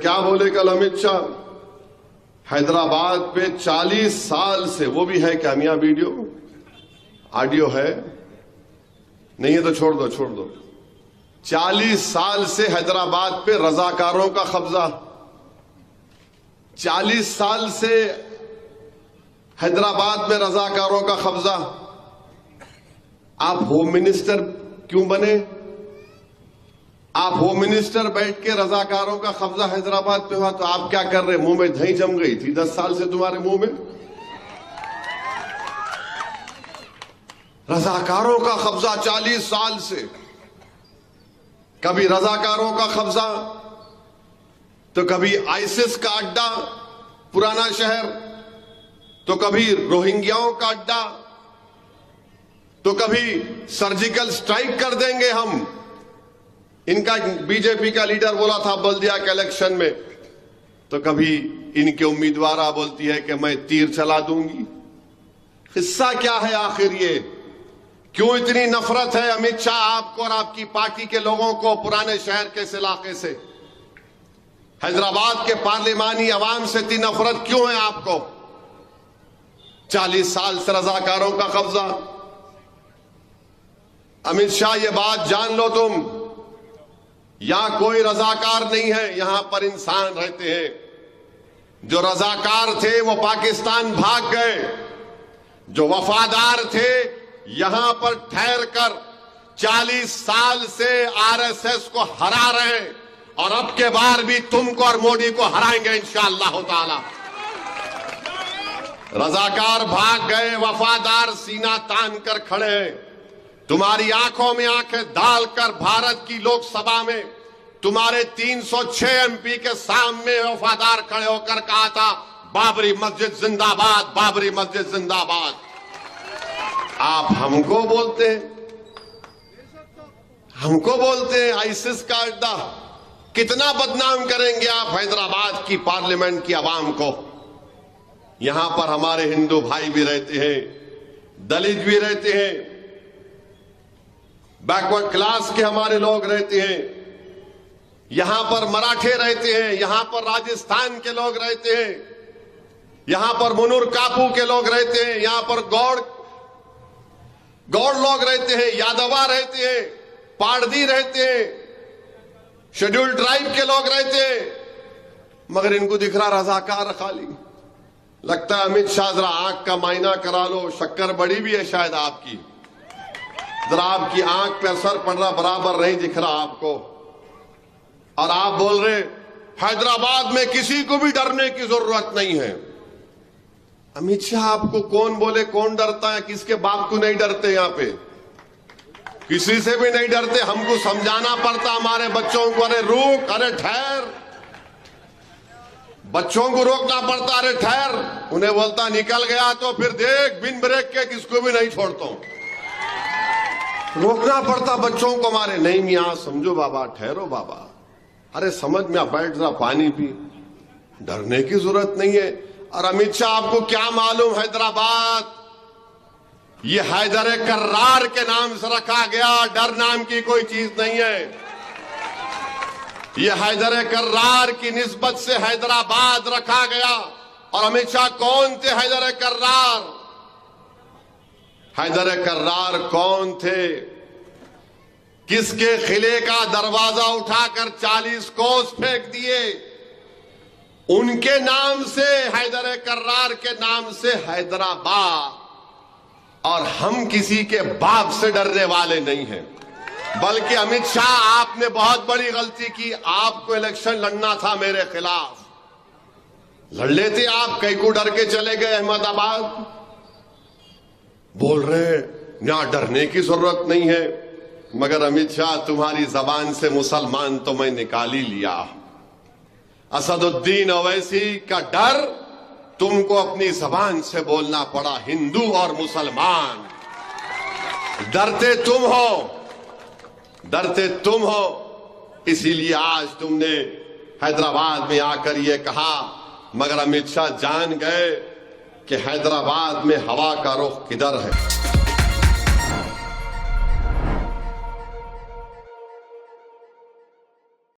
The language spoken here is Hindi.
क्या बोले कल अमित शाह? हैदराबाद पे 40 साल से, वो भी है क्या मियां वीडियो ऑडियो है? नहीं है तो छोड़ दो। 40 साल से हैदराबाद पे रजाकारों का कब्जा। 40 साल से हैदराबाद में रजाकारों का कब्जा। आप होम मिनिस्टर क्यों बने? आप होम मिनिस्टर बैठ के रजाकारों का कब्जा हैदराबाद पे हुआ तो आप क्या कर रहे? मुंह में दही जम गई थी 10 साल से तुम्हारे मुंह में। रजाकारों का कब्जा 40 साल से। कभी रजाकारों का कब्जा तो कभी आईसिस का अड्डा पुराना शहर, तो कभी रोहिंग्याओं का अड्डा, तो कभी सर्जिकल स्ट्राइक कर देंगे हम। इनका बीजेपी का लीडर बोला था बल्दिया के इलेक्शन में, तो कभी इनके उम्मीदवार बोलती है कि मैं तीर चला दूंगी। हिस्सा क्या है आखिर? ये क्यों इतनी नफरत है अमित शाह आपको और आपकी पार्टी के लोगों को पुराने शहर के इस इलाके से? हैदराबाद के पार्लिमानी अवाम से इतनी नफरत क्यों है आपको? 40 साल से रजाकारों का कब्जा। अमित शाह ये बात जान लो तुम, यहां कोई रजाकार नहीं है, यहां पर इंसान रहते हैं। जो रजाकार थे वो पाकिस्तान भाग गए, जो वफादार थे यहां पर ठहर कर 40 साल से आरएसएस को हरा रहे हैं और अब के बार भी तुमको और मोदी को हराएंगे इंशाअल्लाह ताला। रजाकार भाग गए, वफादार सीना तान कर खड़े हैं। तुम्हारी आंखों में आंखें डालकर भारत की लोकसभा में तुम्हारे 306 एमपी के सामने वफादार खड़े होकर कहा था बाबरी मस्जिद जिंदाबाद, बाबरी मस्जिद जिंदाबाद। आप हमको बोलते हैं आईसिस का अड्डा। कितना बदनाम करेंगे आप हैदराबाद की पार्लियामेंट की आवाम को? यहां पर हमारे हिंदू भाई भी रहते हैं, दलित भी रहते हैं, बैकवर्ड क्लास के हमारे लोग रहते हैं, यहां पर मराठे रहते हैं, यहां पर राजस्थान के लोग रहते हैं, यहां पर मुनुर कापू के लोग रहते हैं, यहां पर गौड़ लोग रहते हैं, यादवा रहते हैं, पारदी रहते हैं, शेड्यूल्ड ट्राइब के लोग रहते हैं, मगर इनको दिख रहा रजाकार खाली। लगता है अमित शाह जरा आंख का मायना करा लो, शक्कर बड़ी भी है शायद आपकी, जरा आपकी आंख पे असर पड़ रहा, बराबर नहीं दिख रहा आपको। और आप बोल रहे हैदराबाद में किसी को भी डरने की जरूरत नहीं है। अमित शाह आपको कौन बोले कौन डरता है? किसके बाप को नहीं डरते? यहां पे किसी से भी नहीं डरते। हमको समझाना पड़ता हमारे बच्चों को, अरे रुक, अरे ठहर। बच्चों को रोकना पड़ता, अरे ठहर। उन्हें बोलता निकल गया तो फिर देख बिन ब्रेक के किसको भी नहीं छोड़ता हूं। रोकना पड़ता बच्चों को हमारे। नहीं मियां समझो बाबा, ठहरो बाबा, अरे समझ में बैठ जा, पानी पी, डरने की जरूरत नहीं है। और अमित शाह आपको क्या मालूम हैदराबाद ये हैदर कर्रार के नाम से रखा गया, डर नाम की कोई चीज नहीं है। ये हैदर कर्रार की निस्बत से हैदराबाद रखा गया। और अमित शाह कौन थे हैदर कर्रार? हैदर कर्रार कौन थे? किसके किले का दरवाजा उठाकर 40 कोस फेंक दिए? उनके नाम से, हैदर कर्रार के नाम से हैदराबाद। और हम किसी के बाप से डरने वाले नहीं हैं। बल्कि अमित शाह आपने बहुत बड़ी गलती की। आपको इलेक्शन लड़ना था मेरे खिलाफ, लड़ लेते आप, कई को डर के चले गए अहमदाबाद। बोल रहे ना डरने की जरूरत नहीं है, मगर अमित शाह तुम्हारी जबान से मुसलमान तो मैं निकाल ही लिया। असदुद्दीन ओवैसी का डर तुमको अपनी जबान से बोलना पड़ा, हिंदू और मुसलमान। डरते तुम हो, इसीलिए आज तुमने हैदराबाद में आकर यह कहा। मगर अमित शाह जान गए कि हैदराबाद में हवा का रुख किधर है।